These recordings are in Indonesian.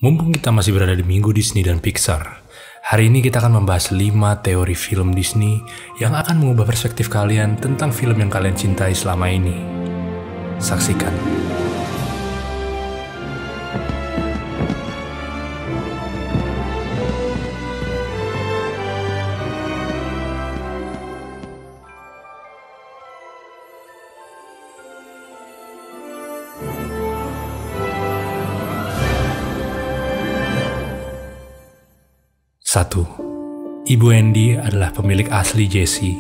Mumpung kita masih berada di Minggu Disney dan Pixar, hari ini kita akan membahas 5 teori film Disney yang akan mengubah perspektif kalian tentang film yang kalian cintai selama ini. Saksikan. Satu, Ibu Andy adalah pemilik asli Jessie.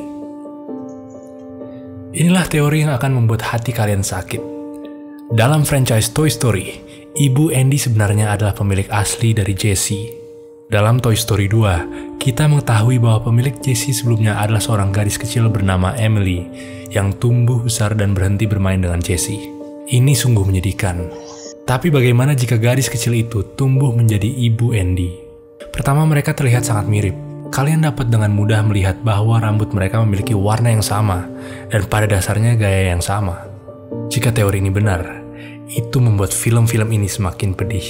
Inilah teori yang akan membuat hati kalian sakit. Dalam franchise Toy Story, Ibu Andy sebenarnya adalah pemilik asli dari Jessie. Dalam Toy Story 2, kita mengetahui bahwa pemilik Jessie sebelumnya adalah seorang gadis kecil bernama Emily yang tumbuh besar dan berhenti bermain dengan Jessie. Ini sungguh menyedihkan. Tapi bagaimana jika gadis kecil itu tumbuh menjadi Ibu Andy? Pertama, mereka terlihat sangat mirip. Kalian dapat dengan mudah melihat bahwa rambut mereka memiliki warna yang sama, dan pada dasarnya gaya yang sama. Jika teori ini benar, itu membuat film-film ini semakin pedih.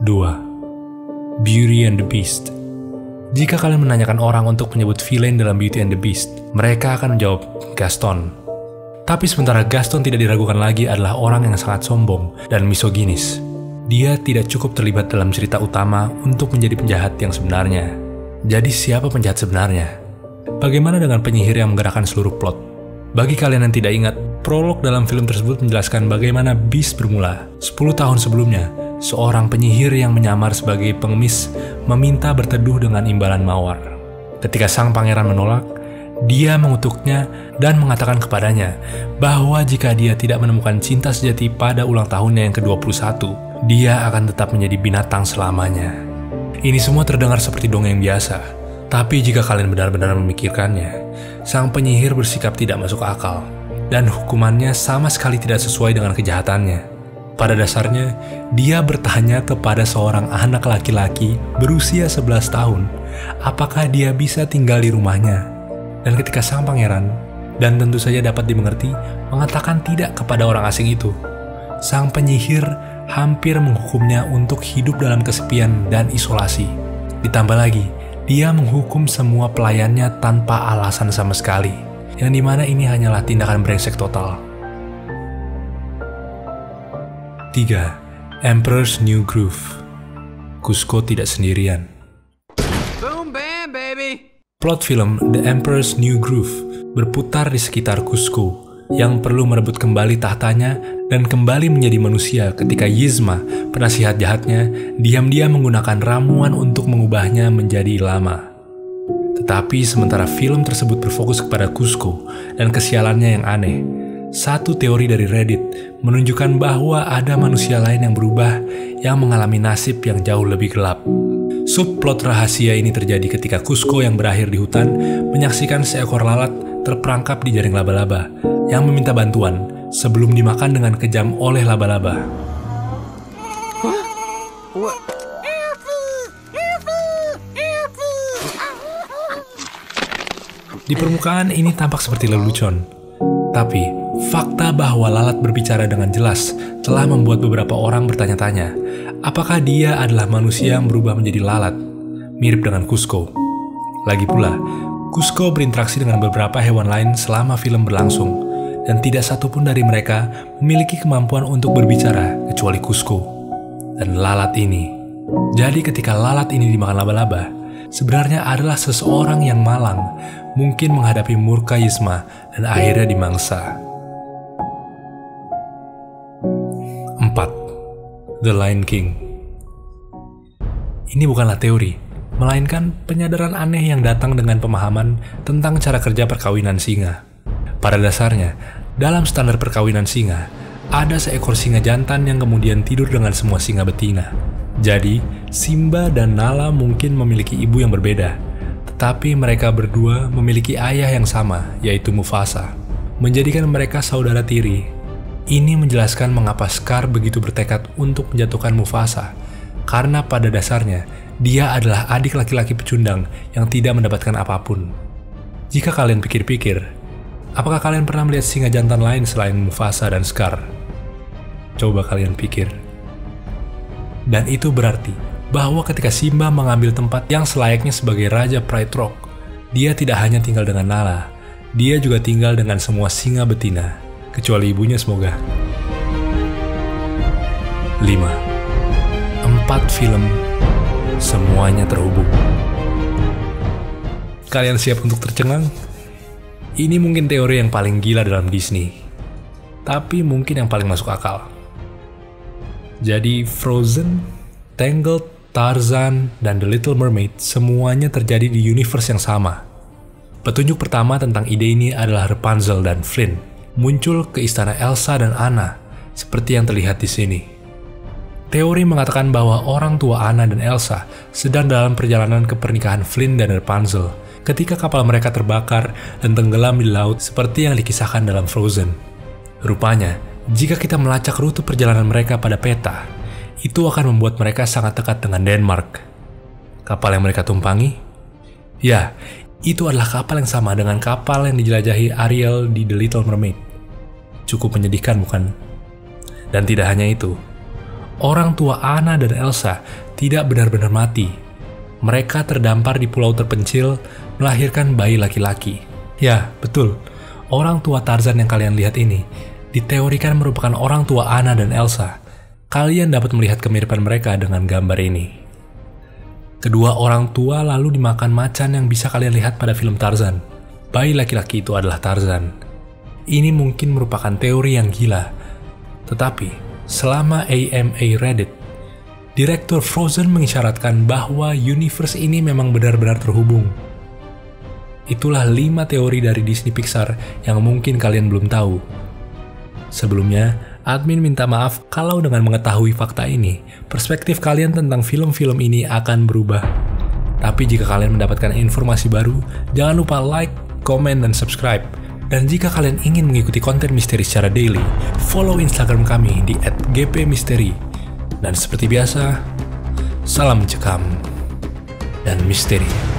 2. Beauty and the Beast. Jika kalian menanyakan orang untuk menyebut villain dalam Beauty and the Beast, mereka akan menjawab Gaston. Tapi sementara Gaston tidak diragukan lagi adalah orang yang sangat sombong dan misoginis. Dia tidak cukup terlibat dalam cerita utama untuk menjadi penjahat yang sebenarnya. Jadi siapa penjahat sebenarnya? Bagaimana dengan penyihir yang menggerakkan seluruh plot? Bagi kalian yang tidak ingat, prolog dalam film tersebut menjelaskan bagaimana Beast bermula. 10 tahun sebelumnya, seorang penyihir yang menyamar sebagai pengemis meminta berteduh dengan imbalan mawar. Ketika sang pangeran menolak, dia mengutuknya dan mengatakan kepadanya bahwa jika dia tidak menemukan cinta sejati pada ulang tahunnya yang ke-21, dia akan tetap menjadi binatang selamanya. Ini semua terdengar seperti dongeng biasa, tapi jika kalian benar-benar memikirkannya, sang penyihir bersikap tidak masuk akal, dan hukumannya sama sekali tidak sesuai dengan kejahatannya. Pada dasarnya, dia bertanya kepada seorang anak laki-laki berusia 11 tahun, apakah dia bisa tinggal di rumahnya. Dan ketika sang pangeran, dan tentu saja dapat dimengerti, mengatakan tidak kepada orang asing itu, sang penyihir hampir menghukumnya untuk hidup dalam kesepian dan isolasi. Ditambah lagi, dia menghukum semua pelayannya tanpa alasan sama sekali, yang dimana ini hanyalah tindakan brengsek total. 3. Emperor's New Groove. Kuzco tidak sendirian. Boom, bam, baby! Plot film The Emperor's New Groove berputar di sekitar Kuzco yang perlu merebut kembali tahtanya dan kembali menjadi manusia ketika Yzma, penasihat jahatnya, diam-diam menggunakan ramuan untuk mengubahnya menjadi lama. Tetapi sementara film tersebut berfokus kepada Kuzco dan kesialannya yang aneh, satu teori dari Reddit menunjukkan bahwa ada manusia lain yang berubah yang mengalami nasib yang jauh lebih gelap. Subplot rahasia ini terjadi ketika Kuzco yang berakhir di hutan menyaksikan seekor lalat terperangkap di jaring laba-laba yang meminta bantuan sebelum dimakan dengan kejam oleh laba-laba. Di permukaan ini tampak seperti lelucon, tapi fakta bahwa lalat berbicara dengan jelas telah membuat beberapa orang bertanya-tanya, apakah dia adalah manusia yang berubah menjadi lalat, mirip dengan Kuzco. Lagi pula, Kuzco berinteraksi dengan beberapa hewan lain selama film berlangsung, dan tidak satupun dari mereka memiliki kemampuan untuk berbicara kecuali Kuzco dan lalat ini. Jadi ketika lalat ini dimakan laba-laba, sebenarnya adalah seseorang yang malang, mungkin menghadapi murka Yzma dan akhirnya dimangsa. 4. The Lion King. Ini bukanlah teori, melainkan penyadaran aneh yang datang dengan pemahaman tentang cara kerja perkawinan singa. Pada dasarnya, dalam standar perkawinan singa, ada seekor singa jantan yang kemudian tidur dengan semua singa betina. Jadi, Simba dan Nala mungkin memiliki ibu yang berbeda, tetapi mereka berdua memiliki ayah yang sama, yaitu Mufasa, menjadikan mereka saudara tiri. Ini menjelaskan mengapa Scar begitu bertekad untuk menjatuhkan Mufasa, karena pada dasarnya dia adalah adik laki-laki pecundang yang tidak mendapatkan apapun. Jika kalian pikir-pikir, Apakah kalian pernah melihat singa jantan lain selain Mufasa dan Scar? Coba kalian pikir. Dan itu berarti bahwa ketika Simba mengambil tempat yang selayaknya sebagai Raja Pride Rock, dia tidak hanya tinggal dengan Nala, dia juga tinggal dengan semua singa betina, kecuali ibunya semoga. 5. 4 film, semuanya terhubung. Kalian siap untuk tercengang? Ini mungkin teori yang paling gila dalam Disney, tapi mungkin yang paling masuk akal. Jadi Frozen, Tangled, Tarzan, dan The Little Mermaid semuanya terjadi di universe yang sama. Petunjuk pertama tentang ide ini adalah Rapunzel dan Flynn muncul ke istana Elsa dan Anna, seperti yang terlihat di sini. Teori mengatakan bahwa orang tua Anna dan Elsa sedang dalam perjalanan ke pernikahan Flynn dan Rapunzel ketika kapal mereka terbakar dan tenggelam di laut seperti yang dikisahkan dalam Frozen. Rupanya, jika kita melacak rute perjalanan mereka pada peta, itu akan membuat mereka sangat dekat dengan Denmark. Kapal yang mereka tumpangi? Ya, itu adalah kapal yang sama dengan kapal yang dijelajahi Ariel di The Little Mermaid. Cukup menyedihkan, bukan? Dan tidak hanya itu, orang tua Anna dan Elsa tidak benar-benar mati. Mereka terdampar di pulau terpencil, melahirkan bayi laki-laki. Ya, betul. Orang tua Tarzan yang kalian lihat ini diteorikan merupakan orang tua Anna dan Elsa. Kalian dapat melihat kemiripan mereka dengan gambar ini. Kedua orang tua lalu dimakan macan yang bisa kalian lihat pada film Tarzan. Bayi laki-laki itu adalah Tarzan. Ini mungkin merupakan teori yang gila. Tetapi, selama AMA Reddit, Direktur Frozen mengisyaratkan bahwa universe ini memang benar-benar terhubung. Itulah 5 teori dari Disney Pixar yang mungkin kalian belum tahu. Sebelumnya, admin minta maaf kalau dengan mengetahui fakta ini, perspektif kalian tentang film-film ini akan berubah. Tapi jika kalian mendapatkan informasi baru, jangan lupa like, komen, dan subscribe. Dan jika kalian ingin mengikuti konten misteri secara daily, follow Instagram kami di @gpmisteri. Dan seperti biasa, salam mencekam dan misteri.